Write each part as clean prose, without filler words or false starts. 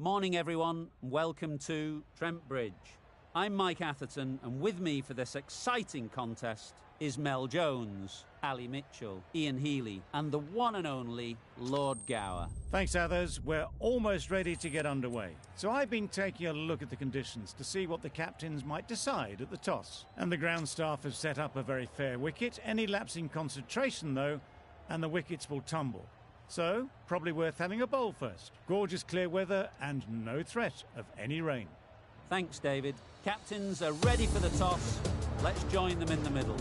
Morning everyone, and welcome to Trent Bridge. I'm Mike Atherton, and with me for this exciting contest is Mel Jones, Ali Mitchell, Ian Healy, and the one and only Lord Gower. Thanks, Athers. We're almost ready to get underway. So I've been taking a look at the conditions to see what the captains might decide at the toss. And the ground staff have set up a very fair wicket. Any lapse in concentration, though, and the wickets will tumble. So, probably worth having a bowl first. Gorgeous clear weather and no threat of any rain. Thanks, David. Captains are ready for the toss. Let's join them in the middle.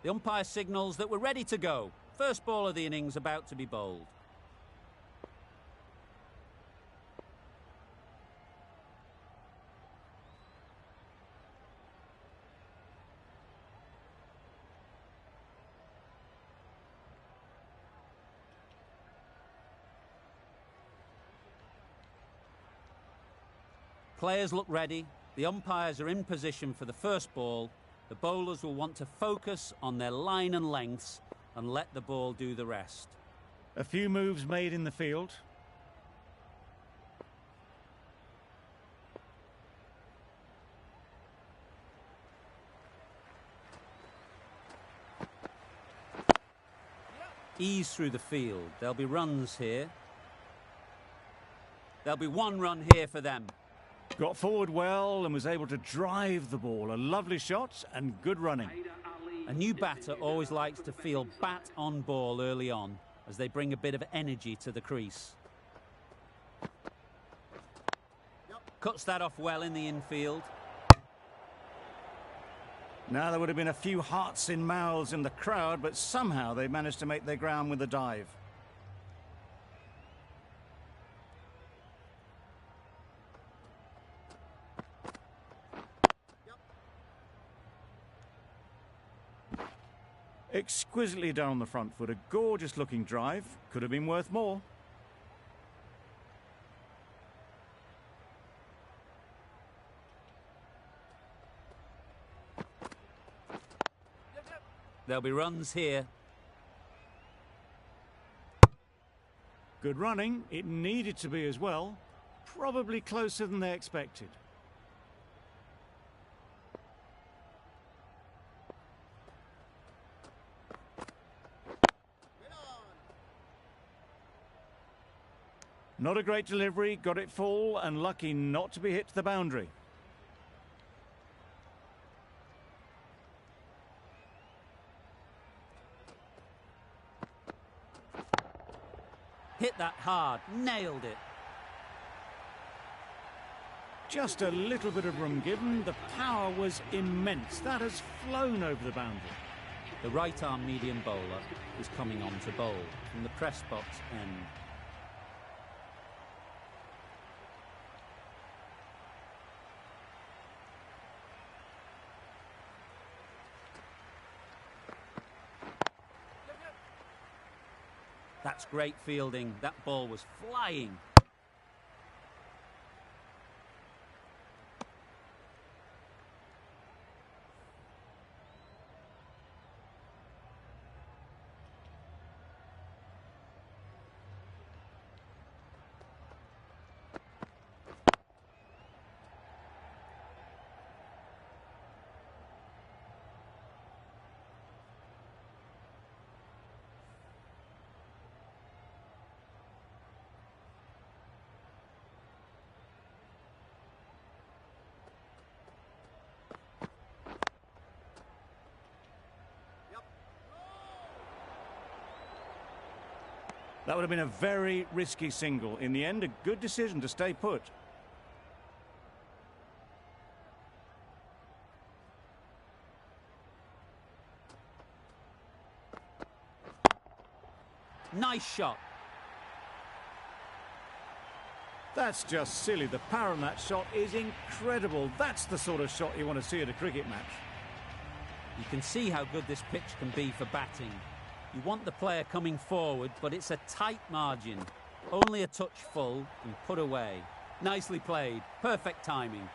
The umpire signals that we're ready to go. First ball of the innings about to be bowled. Players look ready. The umpires are in position for the first ball. The bowlers will want to focus on their line and lengths and let the ball do the rest. A few moves made in the field. Ease through the field. There'll be runs here. There'll be one run here for them. Got forward well and was able to drive the ball. A lovely shot and good running. A new batter always likes to feel bat on ball early on as they bring a bit of energy to the crease. Cuts that off well in the infield. Now there would have been a few hearts in mouths in the crowd, but somehow they managed to make their ground with a dive. Exquisitely done on the front foot, a gorgeous looking drive, could have been worth more. There'll be runs here. Good running, it needed to be as well, probably closer than they expected. Not a great delivery, got it full and lucky not to be hit to the boundary. Hit that hard, nailed it. Just a little bit of room given, the power was immense. That has flown over the boundary. The right-arm medium bowler is coming on to bowl from the press box end. That's great fielding. That ball was flying. That would have been a very risky single. In the end, a good decision to stay put. Nice shot. That's just silly. The power on that shot is incredible. That's the sort of shot you want to see at a cricket match. You can see how good this pitch can be for batting. You want the player coming forward, but it's a tight margin. Only a touch full and put away. Nicely played. Perfect timing.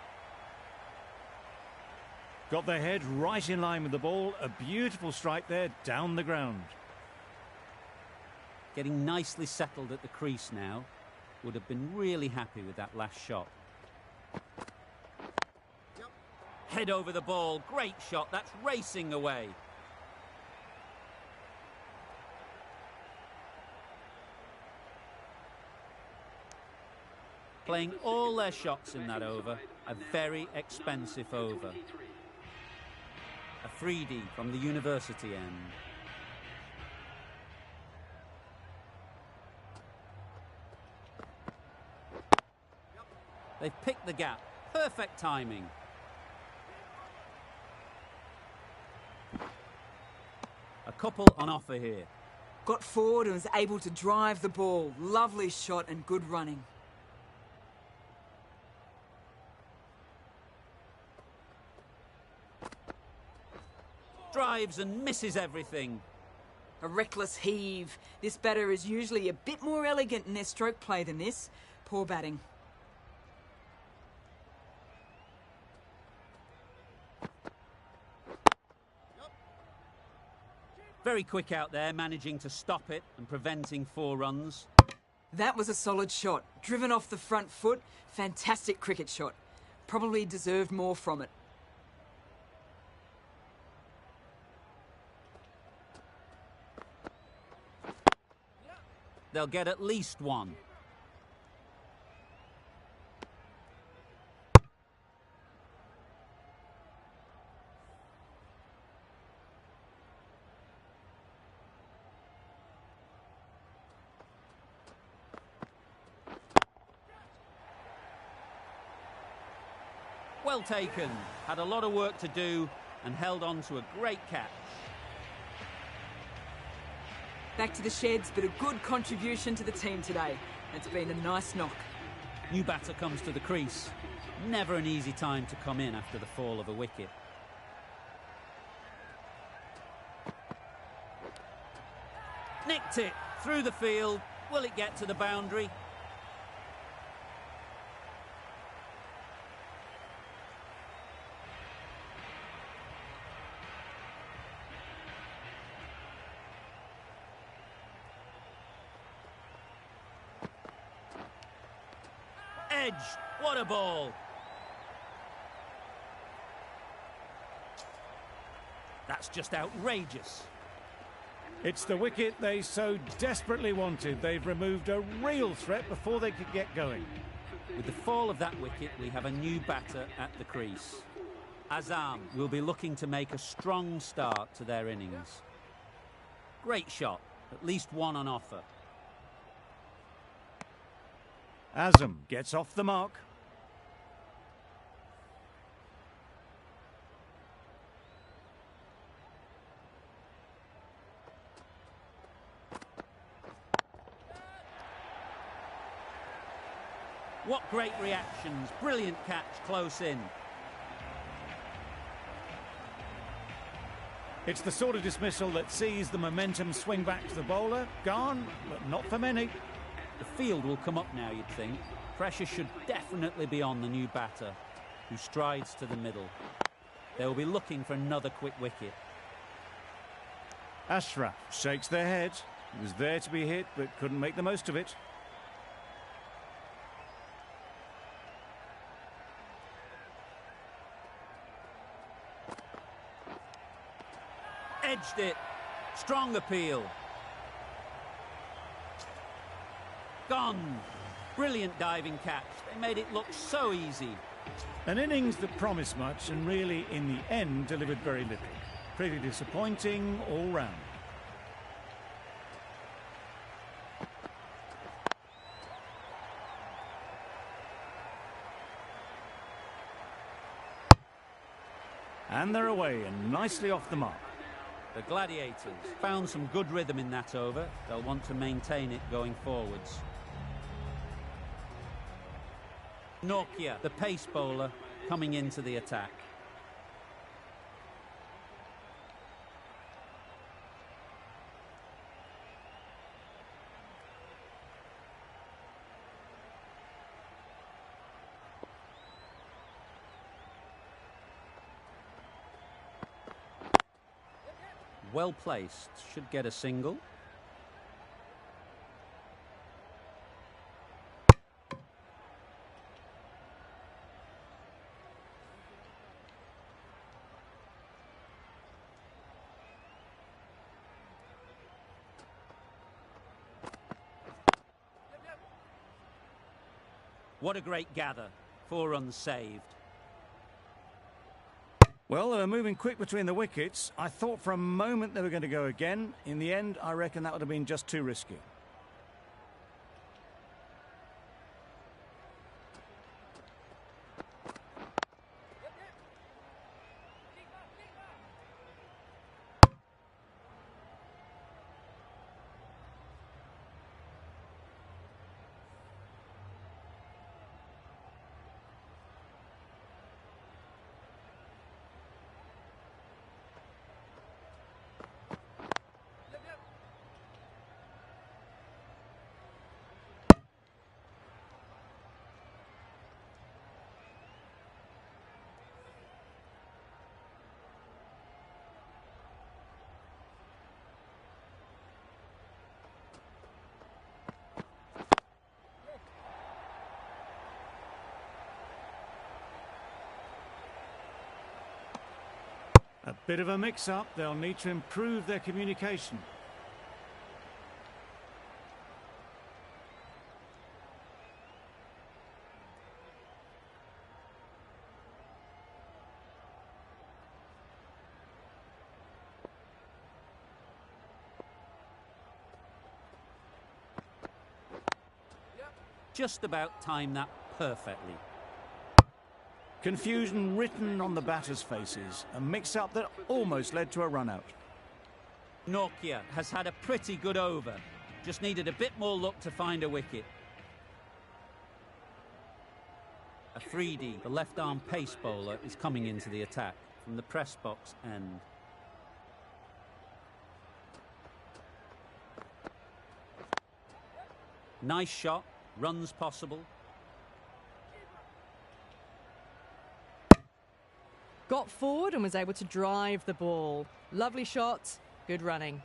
Got their head right in line with the ball. A beautiful strike there down the ground. Getting nicely settled at the crease now. Would have been really happy with that last shot. Head over the ball. Great shot. That's racing away. Playing all their shots in that over. A very expensive over. A 3D from the university end. They've picked the gap. Perfect timing. A couple on offer here. Got forward and was able to drive the ball. Lovely shot and good running. Drives and misses everything. A reckless heave. This batter is usually a bit more elegant in their stroke play than this. Poor batting. Very quick out there, managing to stop it and preventing 4 runs. That was a solid shot. Driven off the front foot. Fantastic cricket shot. Probably deserved more from it. They'll get at least 1. Well taken. Had a lot of work to do and held on to a great catch. Back to the sheds, but a good contribution to the team today. It's been a nice knock. New batter comes to the crease. Never an easy time to come in after the fall of a wicket. Nicked it through the field. Will it get to the boundary? Edge. What a ball. That's just outrageous. It's the wicket they so desperately wanted. They've removed a real threat before they could get going. With the fall of that wicket, we have a new batter at the crease. Azam will be looking to make a strong start to their innings. Great shot. At least 1 on offer. Azam gets off the mark. What great reactions. Brilliant catch close in. It's the sort of dismissal that sees the momentum swing back to the bowler. Gone, but not for many. The field will come up now, you'd think. Pressure should definitely be on the new batter, who strides to the middle. They will be looking for another quick wicket. Ashraf shakes their head. He was there to be hit, but couldn't make the most of it. Edged it. Strong appeal. Gone. Brilliant diving catch. They made it look so easy. An innings that promised much and really, in the end, delivered very little. Pretty disappointing all round. And they're away and nicely off the mark. The Gladiators found some good rhythm in that over. They'll want to maintain it going forwards. Norkia, the pace bowler, coming into the attack. Well placed, should get a single. What a great gather. 4 runs saved. Well, they were moving quick between the wickets. I thought for a moment they were going to go again. In the end, I reckon that would have been just too risky. A bit of a mix-up. They'll need to improve their communication. Just about timed that perfectly. Confusion written on the batters' faces. A mix-up that almost led to a run-out. Nokia has had a pretty good over. Just needed a bit more luck to find a wicket. Afridi, the left-arm pace bowler, is coming into the attack from the press box end. Nice shot, runs possible. Got forward and was able to drive the ball. Lovely shot, good running.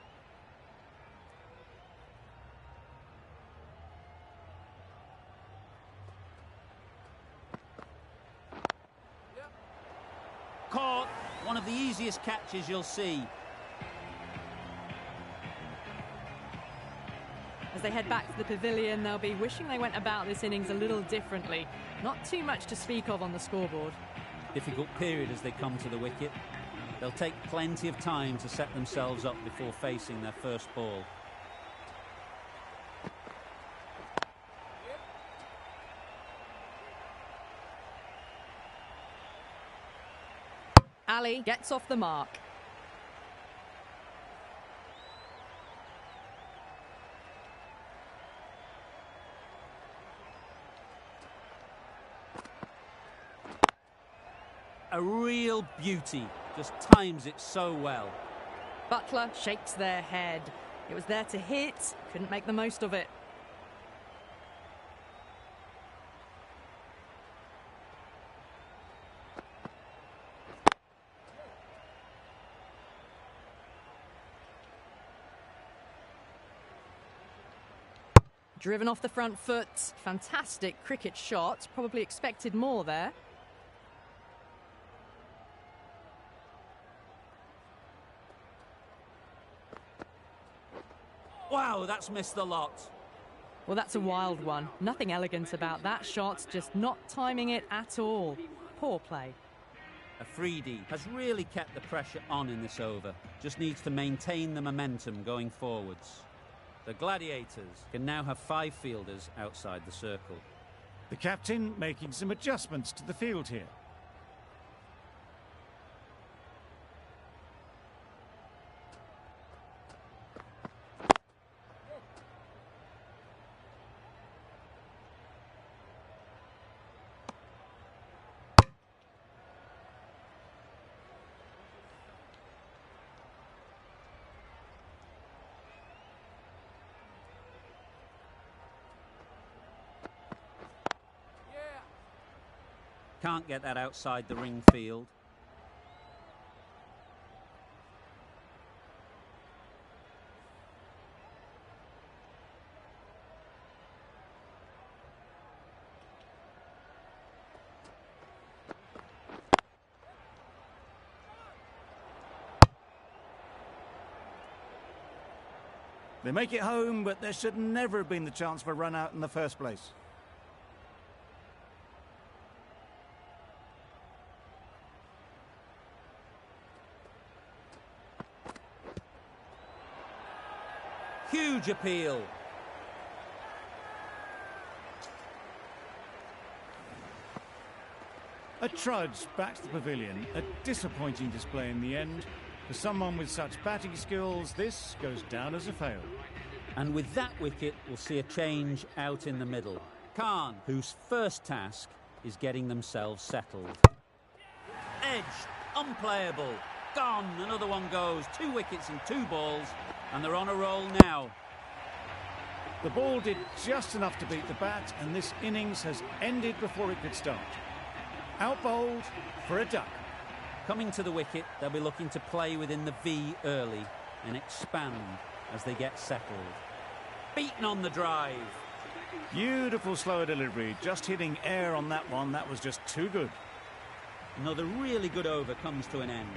Caught, one of the easiest catches you'll see. As they head back to the pavilion, they'll be wishing they went about this innings a little differently. Not too much to speak of on the scoreboard. Difficult period as they come to the wicket. They'll take plenty of time to set themselves up before facing their first ball. Ali gets off the mark. A real beauty, just times it so well. Butler shakes their head. It was there to hit, couldn't make the most of it. Driven off the front foot, fantastic cricket shot, probably expected more there. Wow, that's missed the lot. Well, that's a wild one. Nothing elegant about that shot, just not timing it at all. Poor play. Afridi has really kept the pressure on in this over. Just needs to maintain the momentum going forwards. The Gladiators can now have 5 fielders outside the circle. The captain making some adjustments to the field here. Can't get that outside the ring field. They make it home, but there should never have been the chance for a run out in the first place. Huge appeal. A trudge back to the pavilion. A disappointing display in the end. For someone with such batting skills, this goes down as a fail. And with that wicket, we'll see a change out in the middle. Khan, whose first task is getting themselves settled. Edged, unplayable, gone, another one goes. 2 wickets and 2 balls, and they're on a roll now. The ball did just enough to beat the bat, and this innings has ended before it could start. Out bowled for a duck. Coming to the wicket, they'll be looking to play within the V early and expand as they get settled. Beaten on the drive. Beautiful slower delivery, just hitting air on that one. That was just too good. Another really good over comes to an end.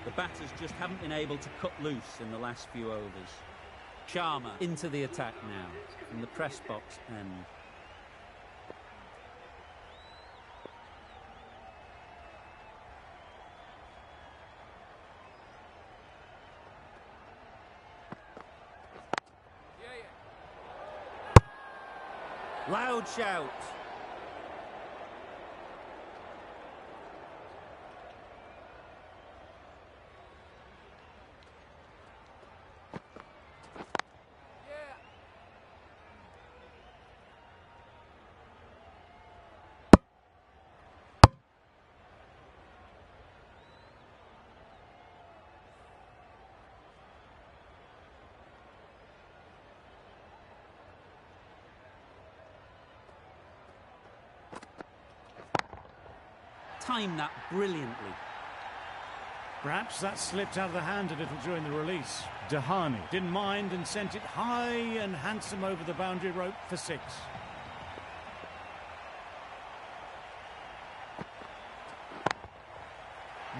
The batters just haven't been able to cut loose in the last few overs. Sharma into the attack now from the press box end. Loud shout. Timed that brilliantly. Perhaps that slipped out of the hand a little during the release. Dahani didn't mind and sent it high and handsome over the boundary rope for 6.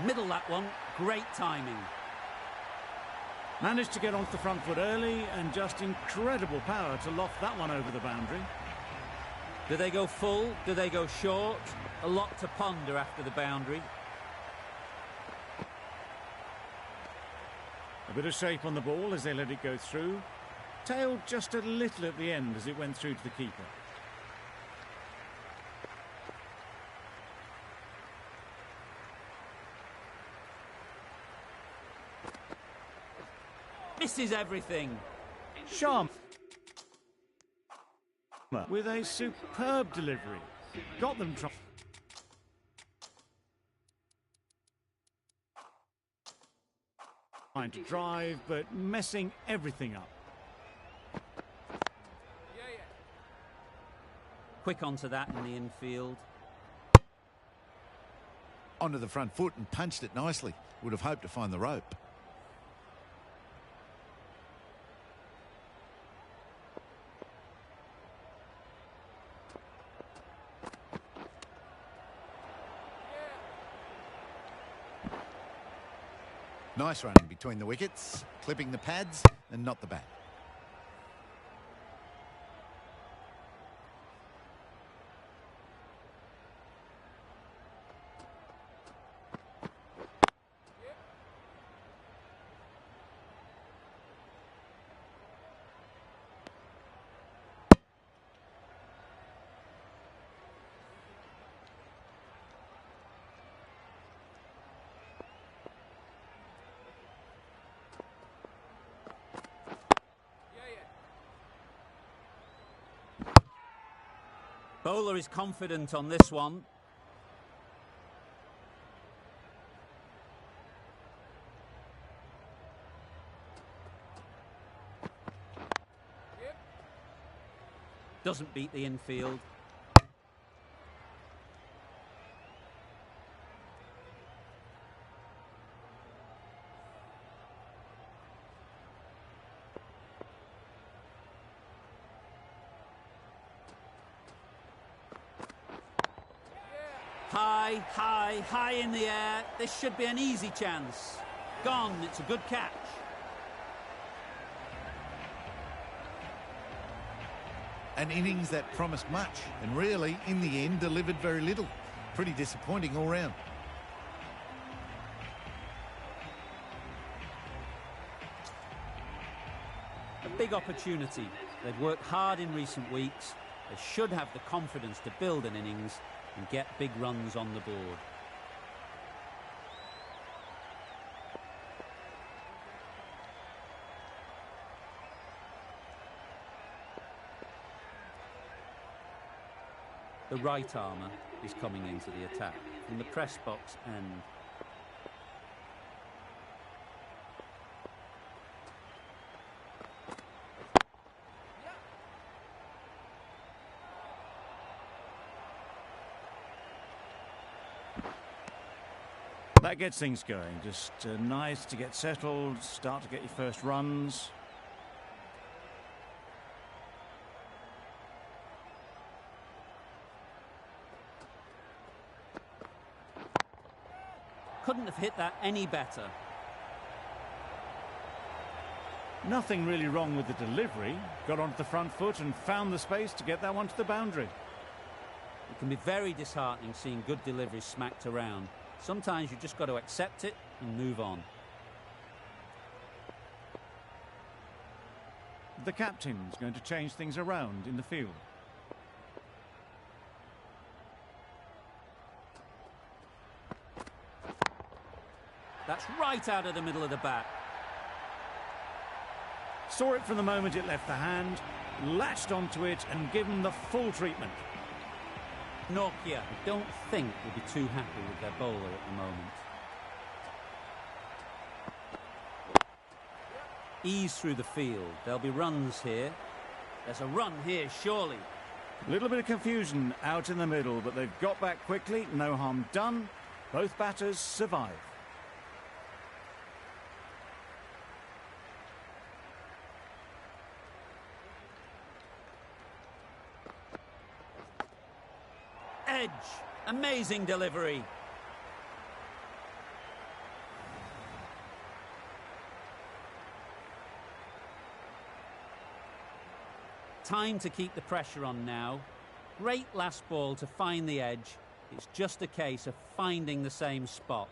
Middle that one, great timing. Managed to get onto the front foot early and just incredible power to loft that one over the boundary. Do they go full? Do they go short? A lot to ponder after the boundary. A bit of shape on the ball as they let it go through. Tailed just a little at the end as it went through to the keeper. Misses everything. Sharma with a superb delivery. Got them trying to drive, but messing everything up. Quick onto that in the infield. Onto the front foot and punched it nicely. Would have hoped to find the rope. Nice running between the wickets, clipping the pads and not the bat. Bowler is confident on this one. Doesn't beat the infield. High in the air. This should be an easy chance. Gone. It's a good catch. An innings that promised much and really, in the end, delivered very little. Pretty disappointing all round. A big opportunity. They've worked hard in recent weeks. They should have the confidence to build an innings and get big runs on the board. The right armour is coming into the attack from the press box end. That gets things going. Just nice to get settled, start to get your first runs. Couldn't have hit that any better. Nothing really wrong with the delivery. Got onto the front foot and found the space to get that one to the boundary. It can be very disheartening seeing good deliveries smacked around. Sometimes you've just got to accept it and move on. The captain's going to change things around in the field. That's right out of the middle of the bat. Saw it from the moment it left the hand, latched onto it and given the full treatment. Nokia, I don't think will be too happy with their bowler at the moment. Ease through the field. There'll be runs here. There's a run here, surely. A little bit of confusion out in the middle, but they've got back quickly. No harm done. Both batters survive. Edge. Amazing delivery. Time to keep the pressure on now. Great last ball to find the edge. It's just a case of finding the same spot.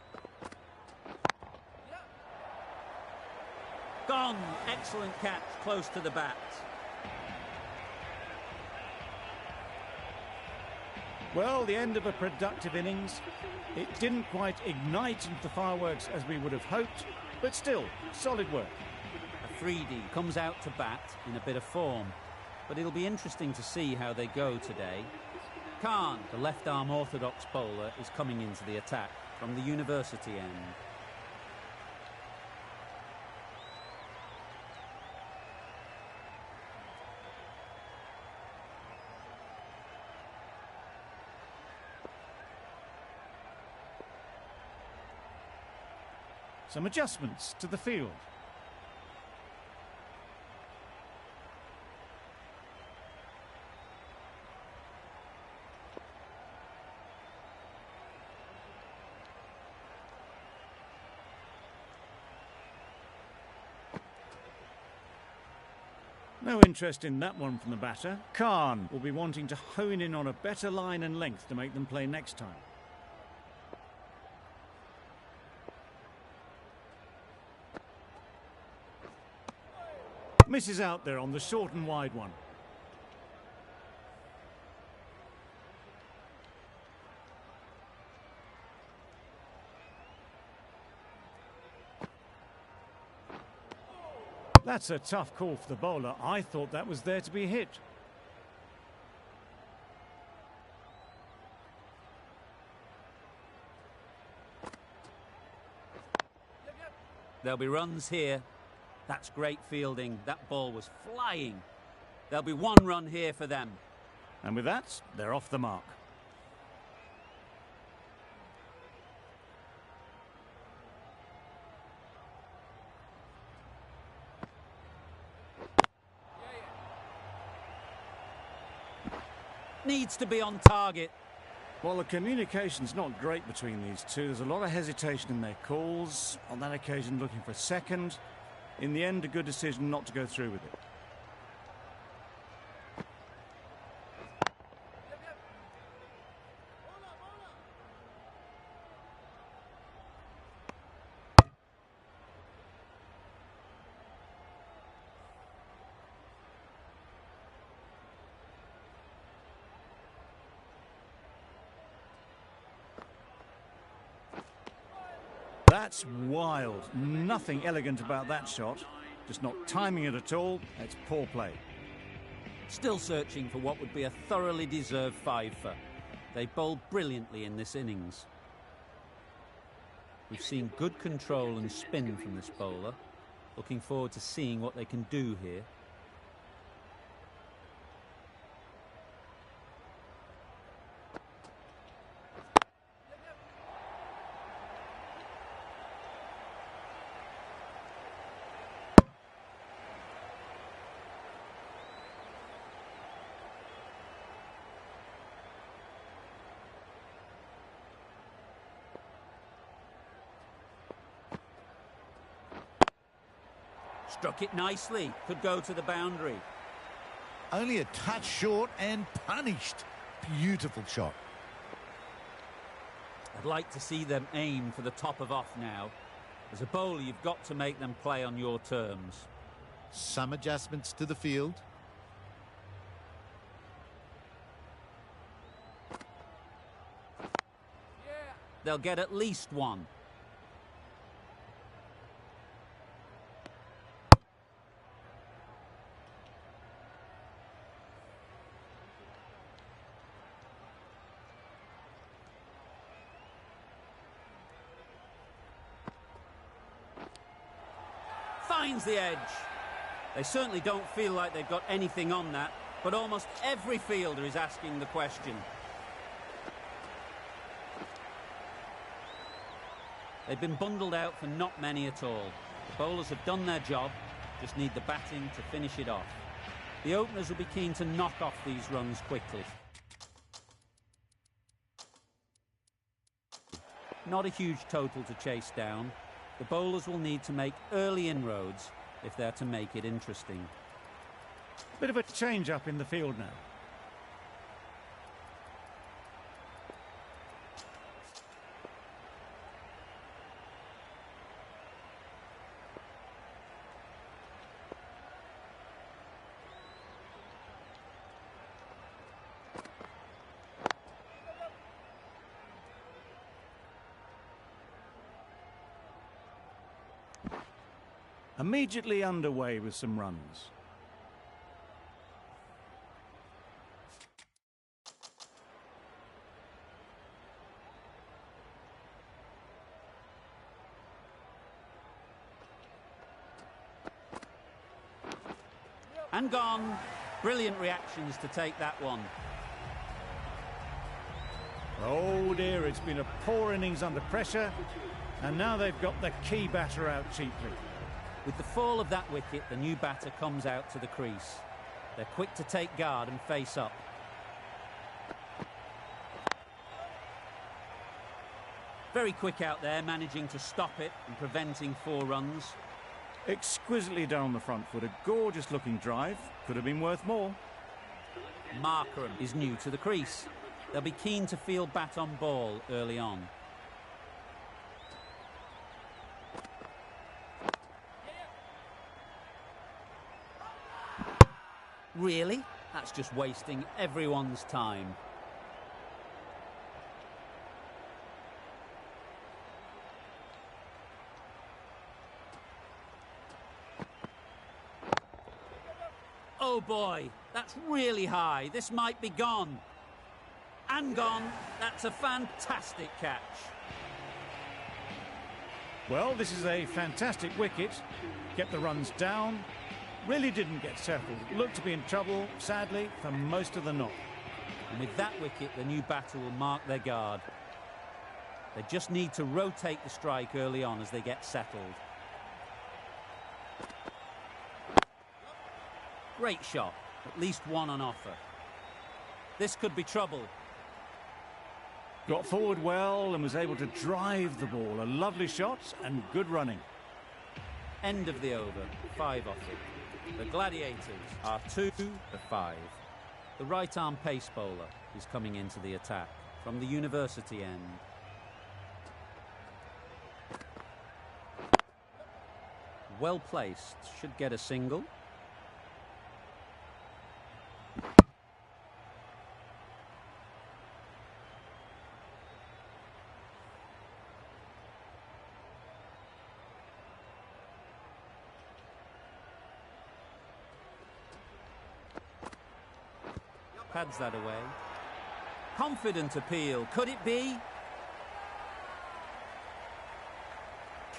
Gone. Excellent catch close to the bat. Well, the end of a productive innings. It didn't quite ignite into the fireworks as we would have hoped, but still, solid work. Afridi comes out to bat in a bit of form, but it'll be interesting to see how they go today. Khan, the left-arm orthodox bowler, is coming into the attack from the university end. Some adjustments to the field. No interest in that one from the batter. Khan will be wanting to hone in on a better line and length to make them play next time. Misses out there on the short and wide one. That's a tough call for the bowler. I thought that was there to be hit. There'll be runs here. That's great fielding. That ball was flying. There'll be one run here for them. And with that, they're off the mark. Needs to be on target. Well, the communication's not great between these two. There's a lot of hesitation in their calls. On that occasion, looking for a second. In the end, a good decision not to go through with it. That's wild. Nothing elegant about that shot. Just not timing it at all. It's poor play. Still searching for what would be a thoroughly deserved fiver. They bowled brilliantly in this innings. We've seen good control and spin from this bowler. Looking forward to seeing what they can do here. Struck it nicely. Could go to the boundary. Only a touch short and punished. Beautiful shot. I'd like to see them aim for the top of off now. As a bowler, you've got to make them play on your terms. Some adjustments to the field. They'll get at least one. Finds the edge. They certainly don't feel like they've got anything on that, but almost every fielder is asking the question. They've been bundled out for not many at all. The bowlers have done their job, just need the batting to finish it off. The openers will be keen to knock off these runs quickly. Not a huge total to chase down. The bowlers will need to make early inroads if they're to make it interesting. Bit of a change-up in the field now. Immediately underway with some runs. And gone. Brilliant reactions to take that one. Oh dear, it's been a poor innings under pressure, and now they've got the key batter out cheaply. With the fall of that wicket, the new batter comes out to the crease. They're quick to take guard and face up. Very quick out there, managing to stop it and preventing 4 runs. Exquisitely done on the front foot. A gorgeous looking drive. Could have been worth more. Markram is new to the crease. They'll be keen to field bat on ball early on. Really? That's just wasting everyone's time. Oh boy, that's really high. This might be gone. And gone. That's a fantastic catch. Well, this is a fantastic wicket. Kept the runs down. Really didn't get settled. Looked to be in trouble, sadly, for most of the knock. And with that wicket, the new batter will mark their guard. They just need to rotate the strike early on as they get settled. Great shot. At least one on offer. This could be trouble. Got forward well and was able to drive the ball. A lovely shot and good running. End of the over. 5 off it. The Gladiators are 2 for 5. The right-arm pace bowler is coming into the attack from the university end. Well placed. Should get a single. Pads that away. Confident appeal. Could it be?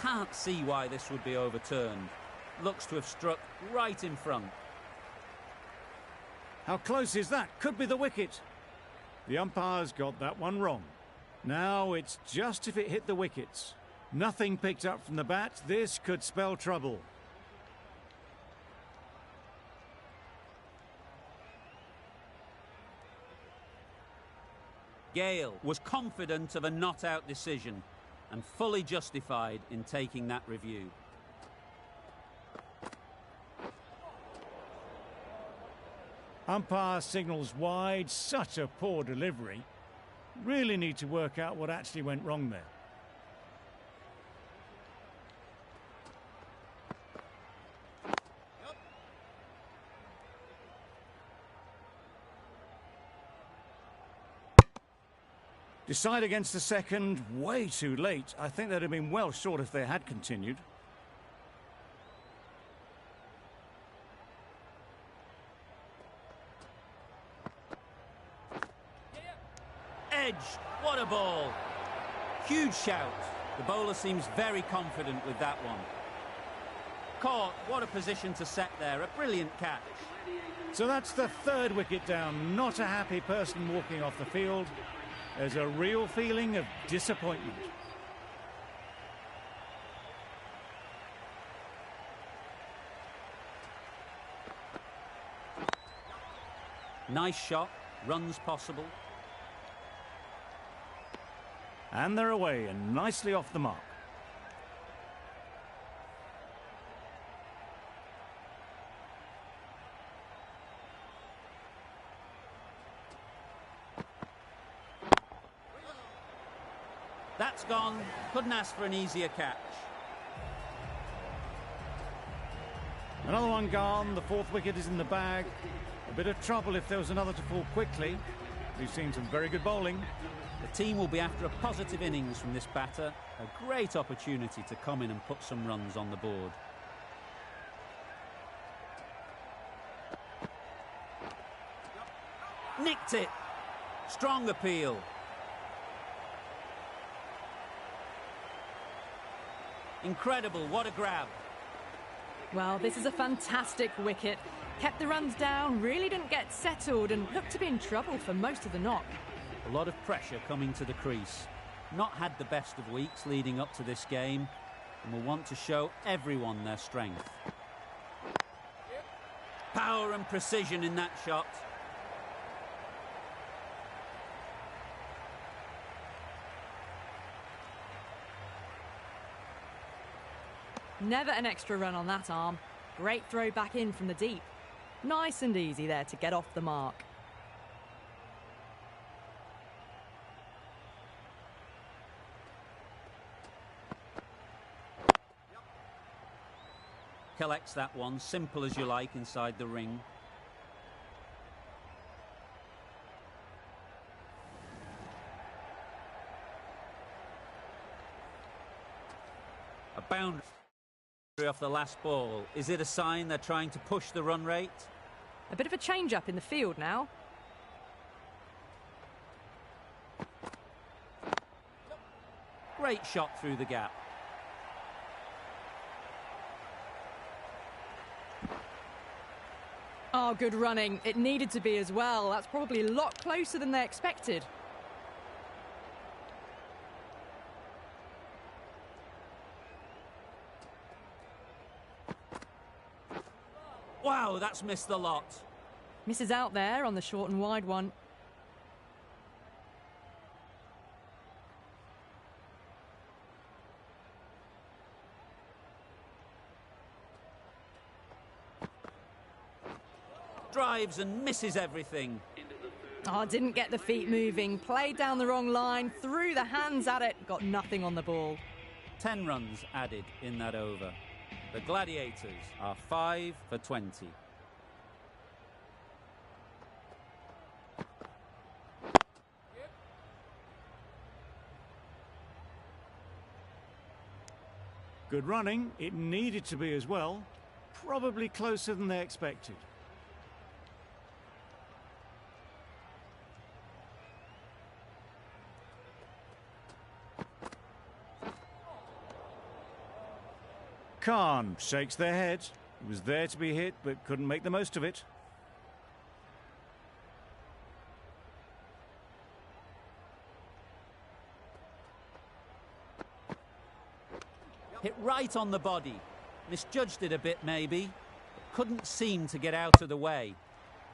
Can't see why this would be overturned. Looks to have struck right in front. How close is that? Could be the wicket. The umpire's got that one wrong. Now it's just if it hit the wickets. Nothing picked up from the bat. This could spell trouble. Gale was confident of a not-out decision and fully justified in taking that review. Umpire signals wide. Such a poor delivery. Really need to work out what actually went wrong there. Decide against the second, way too late. I think they'd have been well short if they had continued. Edge, what a ball. Huge shout. The bowler seems very confident with that one. Caught, what a position to set there, a brilliant catch. So that's the third wicket down. Not a happy person walking off the field. There's a real feeling of disappointment. Nice shot, runs possible. And they're away and nicely off the mark. That's gone. Couldn't ask for an easier catch. Another one gone. The fourth wicket is in the bag. A bit of trouble if there was another to fall quickly. We've seen some very good bowling. The team will be after a positive innings from this batter. A great opportunity to come in and put some runs on the board. Nicked it. Strong appeal. Incredible, what a grab. Well, this is a fantastic wicket. Kept the runs down, really didn't get settled and looked to be in trouble for most of the knock. A lot of pressure coming to the crease. Not had the best of weeks leading up to this game and will want to show everyone their strength. Power and precision in that shot. Never an extra run on that arm. Great throw back in from the deep. Nice and easy there to get off the mark. Collects that one, simple as you like, inside the ring. A boundary off the last ball. Is it a sign they're trying to push the run rate? A bit of a change-up in the field now. Great shot through the gap. Oh, good running. It needed to be as well. That's probably a lot closer than they expected. Wow, that's missed the lot. Misses out there on the short and wide one. Drives and misses everything. Oh, didn't get the feet moving. Played down the wrong line, threw the hands at it, got nothing on the ball. 10 runs added in that over. The Gladiators are 5 for 20. Good running. It needed to be as well. Probably closer than they expected. Khan shakes their head. He was there to be hit, but couldn't make the most of it. Hit right on the body. Misjudged it a bit, maybe. But couldn't seem to get out of the way.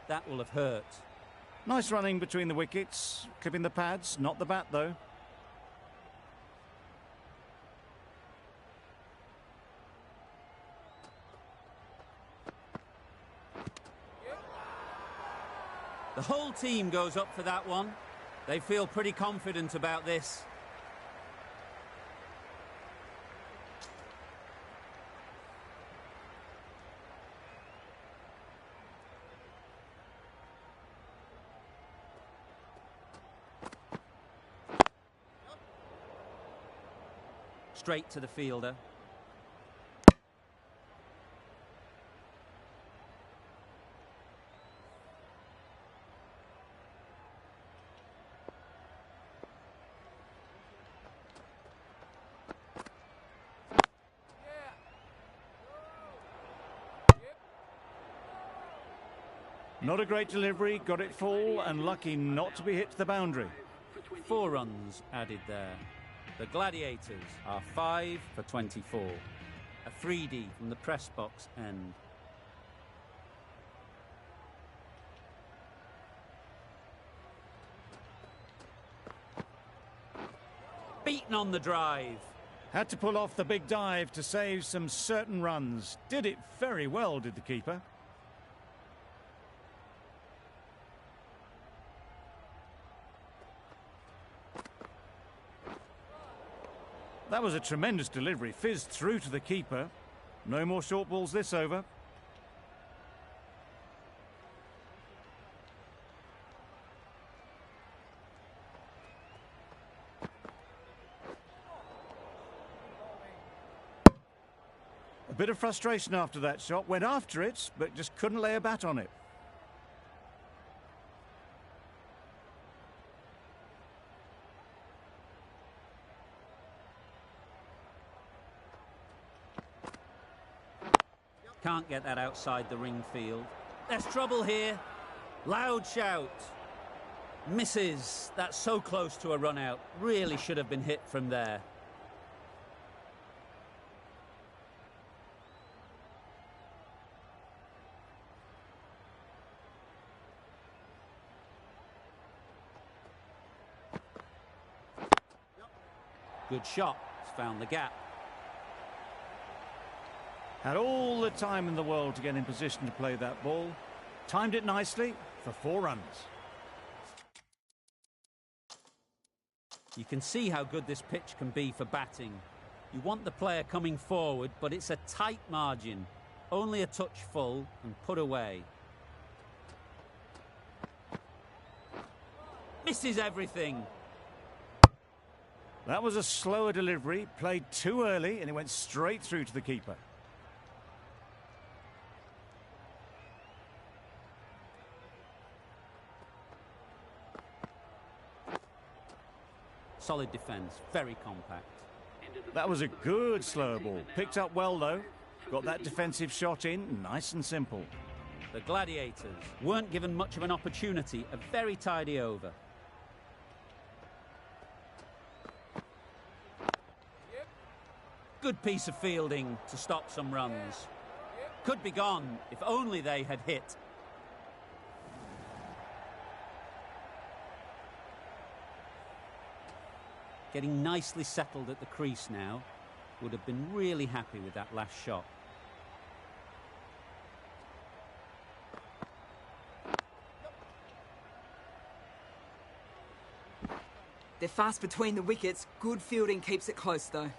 That will have hurt. Nice running between the wickets. Clipping the pads, not the bat, though. The whole team goes up for that one. They feel pretty confident about this. Straight to the fielder. Not a great delivery, got it full and lucky not to be hit to the boundary. 4 runs added there. The Gladiators are 5 for 24. A 3D from the press box end. Beaten on the drive. Had to pull off the big dive to save some certain runs. Did it very well, did the keeper. That was a tremendous delivery, fizzed through to the keeper. No more short balls this over. A bit of frustration after that shot, went after it, but just couldn't lay a bat on it. Can't get that outside the ring field. There's trouble here. Loud shout. Misses. That's so close to a run out. Really should have been hit from there. Good shot. It's found the gap. Had all the time in the world to get in position to play that ball. Timed it nicely for 4 runs. You can see how good this pitch can be for batting. You want the player coming forward, but it's a tight margin. Only a touch full and put away. Misses everything. That was a slower delivery, played too early, and it went straight through to the keeper. Solid defence, very compact. That was a good slow ball. Picked up well, though. Got that defensive shot in, nice and simple. The Gladiators weren't given much of an opportunity, a very tidy over. Good piece of fielding to stop some runs. Could be gone if only they had hit. Getting nicely settled at the crease now. Would have been really happy with that last shot. They're fast between the wickets. Good fielding keeps it close, though.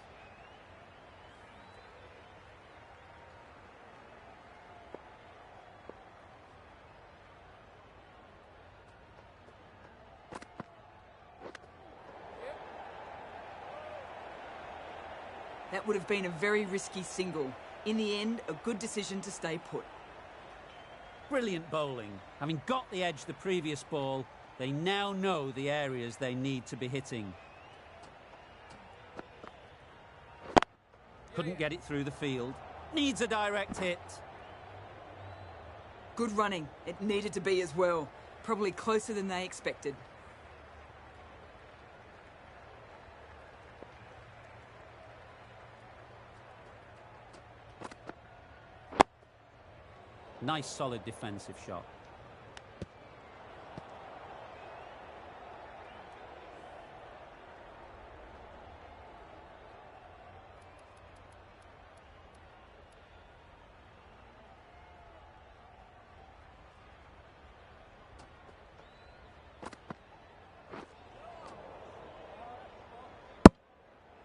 That would have been a very risky single. In the end, a good decision to stay put. Brilliant bowling. Having got the edge the previous ball, they now know the areas they need to be hitting. Couldn't get it through the field. Needs a direct hit. Good running. It needed to be as well. Probably closer than they expected. Nice solid defensive shot.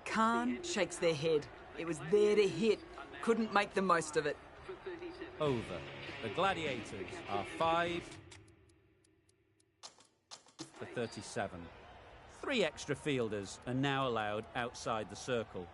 Khan shakes their head. It was there to hit. Couldn't make the most of it. Over. The Gladiators are 5 for 37. 3 extra fielders are now allowed outside the circle.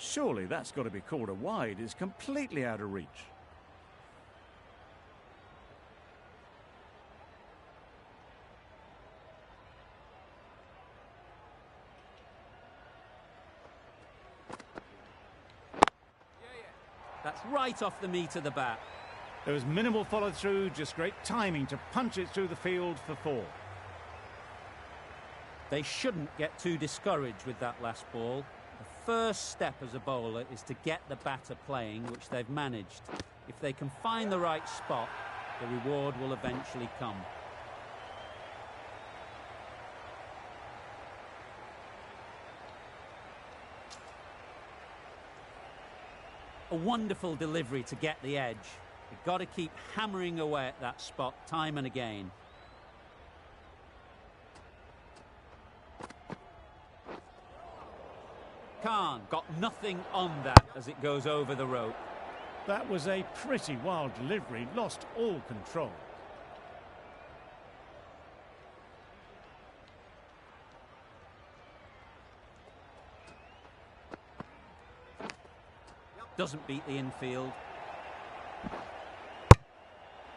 Surely that's got to be called a wide. It's completely out of reach. That's right off the meat of the bat. There was minimal follow through, just great timing to punch it through the field for 4. They shouldn't get too discouraged with that last ball. The first step as a bowler is to get the batter playing, which they've managed. If they can find the right spot, the reward will eventually come. A wonderful delivery to get the edge. You've got to keep hammering away at that spot time and again. Khan got nothing on that as it goes over the rope. That was a pretty wild delivery, lost all control. Doesn't beat the infield.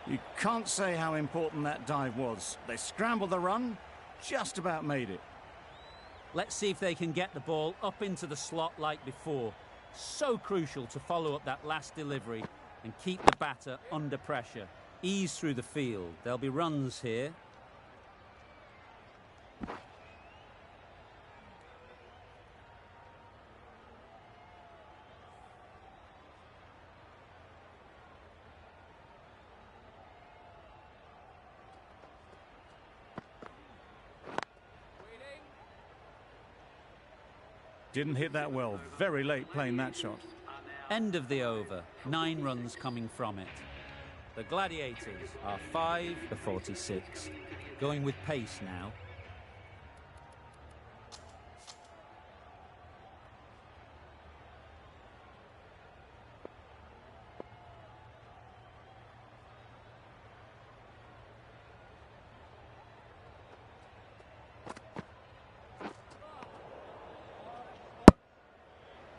You can't say how important that dive was. They scrambled the run, just about made it. Let's see if they can get the ball up into the slot like before. So crucial to follow up that last delivery and keep the batter under pressure. Ease through the field. There'll be runs here. Didn't hit that well. Very late playing that shot. End of the over. 9 runs coming from it. The Gladiators are 5 for 46. Going with pace now.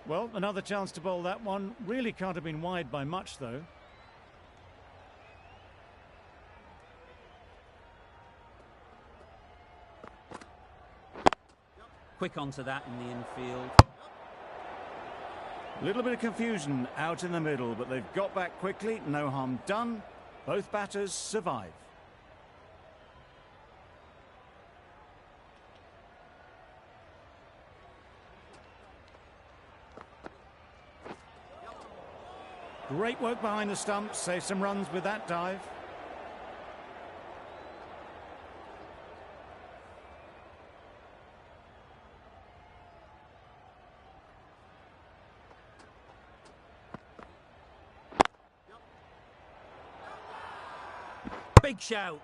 Well, another chance to bowl that one. Really can't have been wide by much, though. Quick onto that in the infield. A little bit of confusion out in the middle, but they've got back quickly. No harm done. Both batters survive. Great work behind the stumps, save some runs with that dive. Big shout.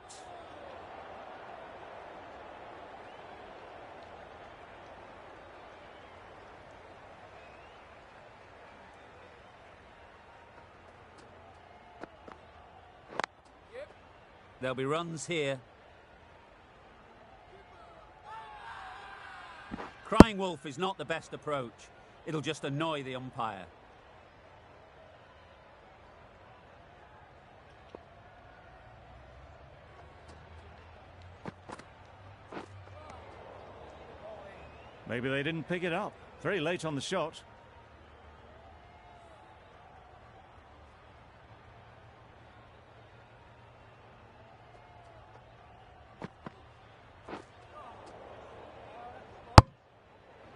There'll be runs here. Crying wolf is not the best approach. It'll just annoy the umpire. Maybe they didn't pick it up. Very late on the shot.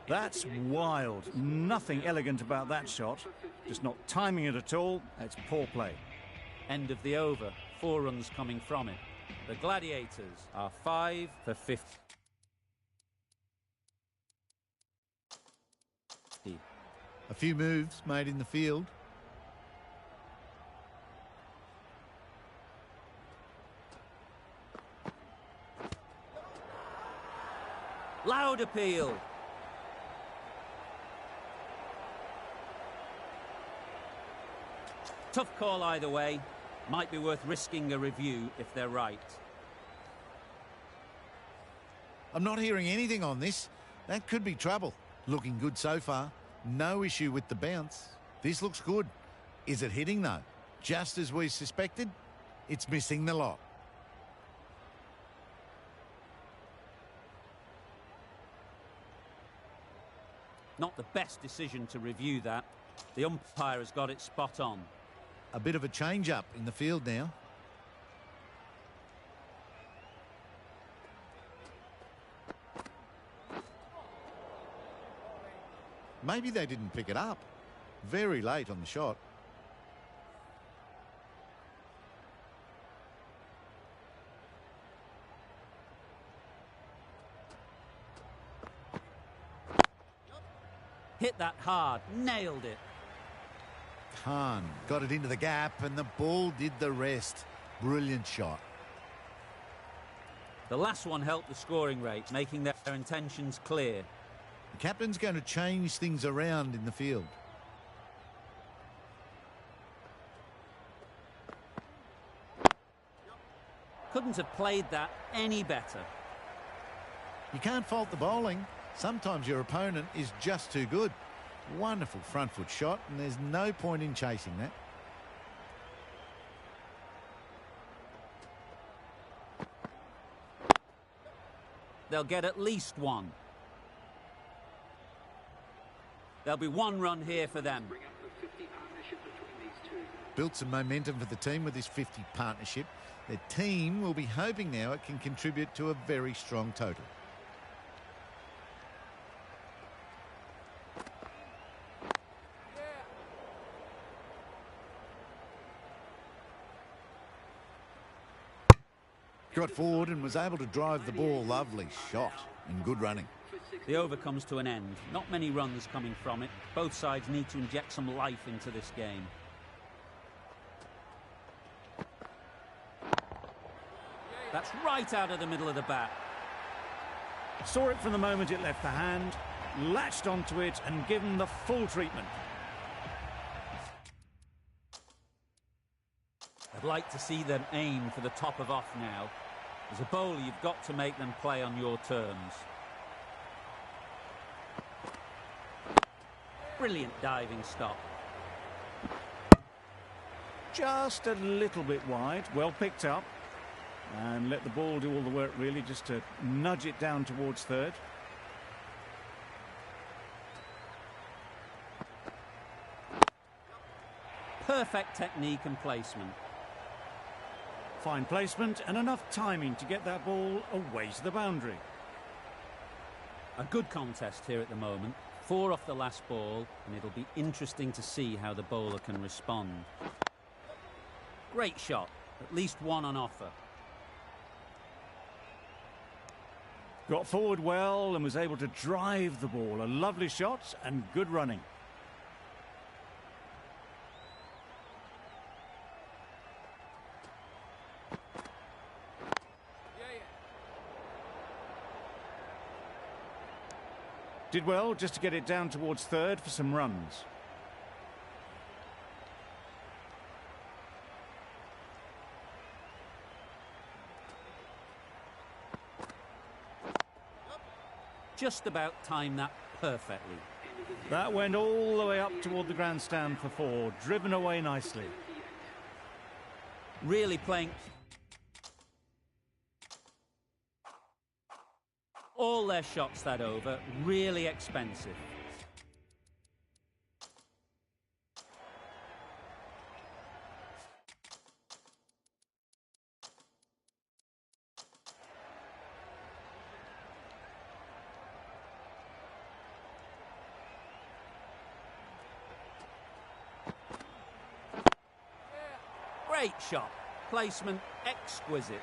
That's wild. Nothing elegant about that shot. Just not timing it at all. It's poor play. End of the over. 4 runs coming from it. The Gladiators are 5 for 50. A few moves made in the field. Loud appeal. Tough call either way. Might be worth risking a review if they're right. I'm not hearing anything on this. That could be trouble. Looking good so far. No issue with the bounce. This looks good. Is it hitting though? Just as we suspected, it's missing the lot. Not the best decision to review that. The umpire has got it spot on. A bit of a change-up in the field now. Maybe they didn't pick it up. Very late on the shot. Hit that hard. Nailed it. Khan got it into the gap and the ball did the rest. Brilliant shot. The last one helped the scoring rate, making their intentions clear. The captain's going to change things around in the field. Couldn't have played that any better. You can't fault the bowling. Sometimes your opponent is just too good. Wonderful front foot shot, and there's no point in chasing that. They'll get at least one. There'll be 1 run here for them. Built some momentum for the team with this 50 partnership. Their team will be hoping now it can contribute to a very strong total. Got forward and was able to drive the ball. Lovely shot and good running. The over comes to an end. Not many runs coming from it. Both sides need to inject some life into this game. That's right out of the middle of the bat. Saw it from the moment it left the hand, latched onto it and given the full treatment. I'd like to see them aim for the top of off now. As a bowler, you've got to make them play on your terms. Brilliant diving stop. Just a little bit wide, well picked up. And let the ball do all the work really, just to nudge it down towards third. Perfect technique and placement. Fine placement and enough timing to get that ball away to the boundary. A good contest here at the moment. 4 off the last ball, and it'll be interesting to see how the bowler can respond. Great shot. At least 1 on offer. Got forward well and was able to drive the ball. A lovely shot and good running. Did well just to get it down towards third for some runs. Just about timed that perfectly. That went all the way up toward the grandstand for 4, driven away nicely. Really playing all their shots that over, really expensive. Great shot. Placement exquisite.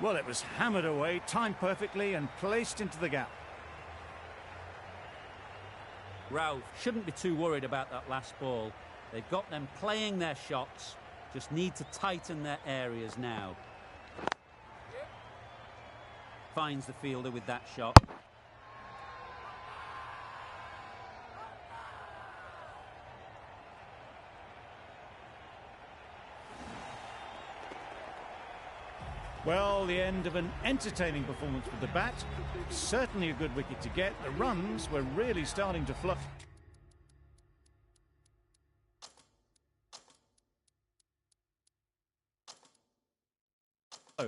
Well, it was hammered away, timed perfectly and placed into the gap. Ralph shouldn't be too worried about that last ball. They've got them playing their shots, just need to tighten their areas now. Finds the fielder with that shot. Well, the end of an entertaining performance with the bat. Certainly a good wicket to get. The runs were really starting to flow. Oh.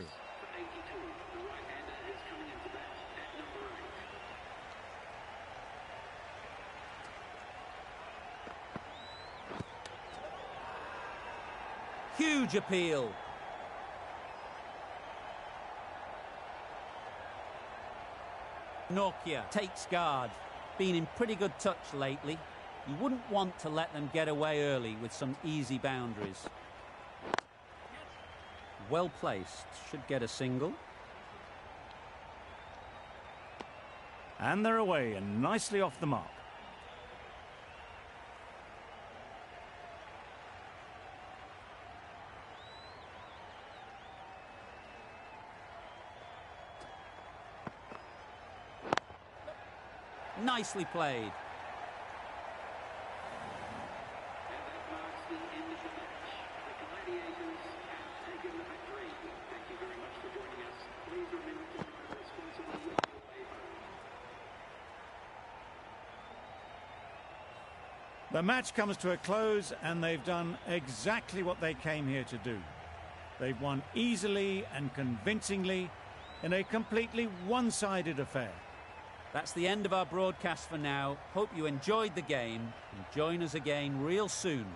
Huge appeal. Nokia takes guard. Been in pretty good touch lately. You wouldn't want to let them get away early with some easy boundaries. Well placed. Should get a single. And they're away and nicely off the mark. Nicely played. The match comes to a close and they've done exactly what they came here to do. They've won easily and convincingly in a completely one-sided affair. That's the end of our broadcast for now. Hope you enjoyed the game and join us again real soon